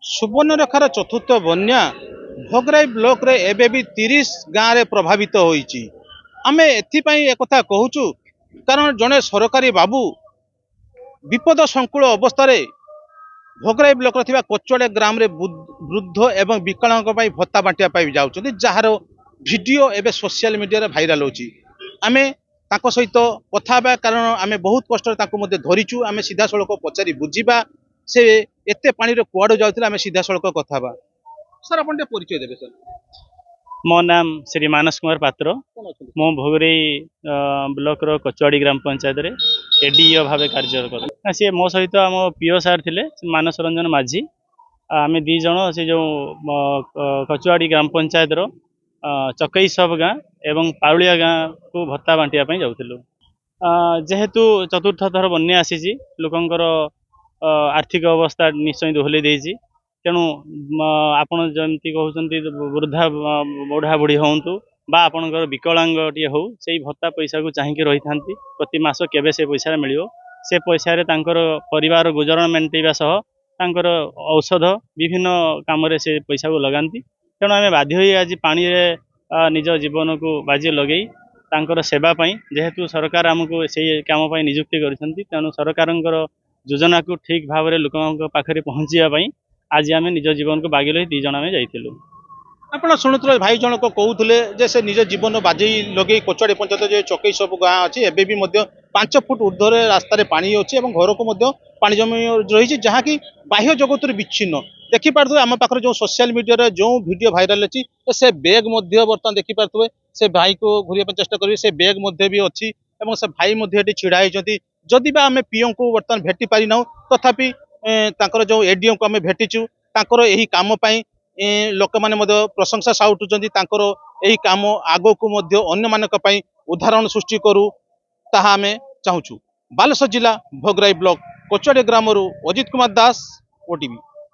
सुवर्णरेखार चतुर्थ बन्या भोगराई ब्लॉक रे एबे भी 30 गाँव रे प्रभावित होईची। आमे एथिपाई एकथा कहूचु कारण जड़े सरकारी बाबू विपद संकुल अवस्था भोगराई ब्लॉक रे कोचड़े ग्राम रे वृद्ध एवं विकलांग भत्ता बांटिया जाउछथि जार वीडियो एबे सोशल मीडिया रे भाइराल होची। आमे ताको सहित कथा बा कारण आमे बहुत कष्ट ताको मध्ये धरिचु। आमे सीधा सड़क पचारि बुझीबा से एते पानी रे कुआडो जाउथिला आमे सीधा सड़क कथा बा। सर अपन ते परिचय देबे सर। मो नाम श्री मानस कुमार पात्र। मो भोगराई ब्लॉक रो कचवाड़ी ग्राम पंचायत रे एडीओ भावे कार्य कर सी मो सहित आम पीओ सार थिले मानस रंजन माझी। आम दी जन से जो कचवाड़ी ग्राम पंचायत रो चकई सब गाँ एवं पाउलिया गाँ को भत्ता बांटिया जाऊँ। जेहेतु चतुर्थ थर बन्या आसी लोकंकर आर्थिक अवस्था निश्चय दोहली देछि। तेणु आपण जमती कहते वृद्धा बुढ़ा बुढ़ी हूँ बा आपणकर विकलांग टे हो से भत्ता पैसा को चाहिए रही था प्रति मास केबे से पैसा मिल से पैसा परिवार गुजरण मेंटेवा सह तांकर औषध विभिन्न काम से पैसा को लगाती। तेणु आम बाध्य आज पानी रे निज जीवन को बाजी लगे तांकर सेवा पाई जेहेतु सरकार आमको से काम निजुक्ति करछंती। तेणु सरकार योजना को ठीक भाव में लोक पाखे पहुँचापी आज आम निज जीवन को बागी लगे 2 जन आम जाइलु। आपण शुणुले भाई जनक कहते जे से निज जीवन बाजी लगे कोचवाड़ी पंचायत जो चकई सब गाँ अच्छी एबे भी 5 फुट ऊर्ध्वर रास्तार पानी अच्छी और घर को पानी जमी रही जहाँकि बाह्य जगत विच्छिन्न देखी पारे आम पाखे जो सोशल मीडिया जो वीडियो भाइराल अच्छी से बैग बर्तमान देखी पारे से भाई को घूरिया चेष्टा करेंगे से बैग भी अच्छी और से भाई छिड़ा होती जदि बा आम पीओ को बर्तमान भेटी पारि ना तथापि जो एडीओ को आम भेटीचु यही काम लोक मैंने प्रशंसा साउटुचंती यही काम आगो को अन्य मानक उदाहरण सृष्टि करू ताहा आमे चाहूचु। बालेश्वर जिला भोगराई ब्लॉक कोचवाड़ी ग्राम अजित कुमार दास ओटीवी।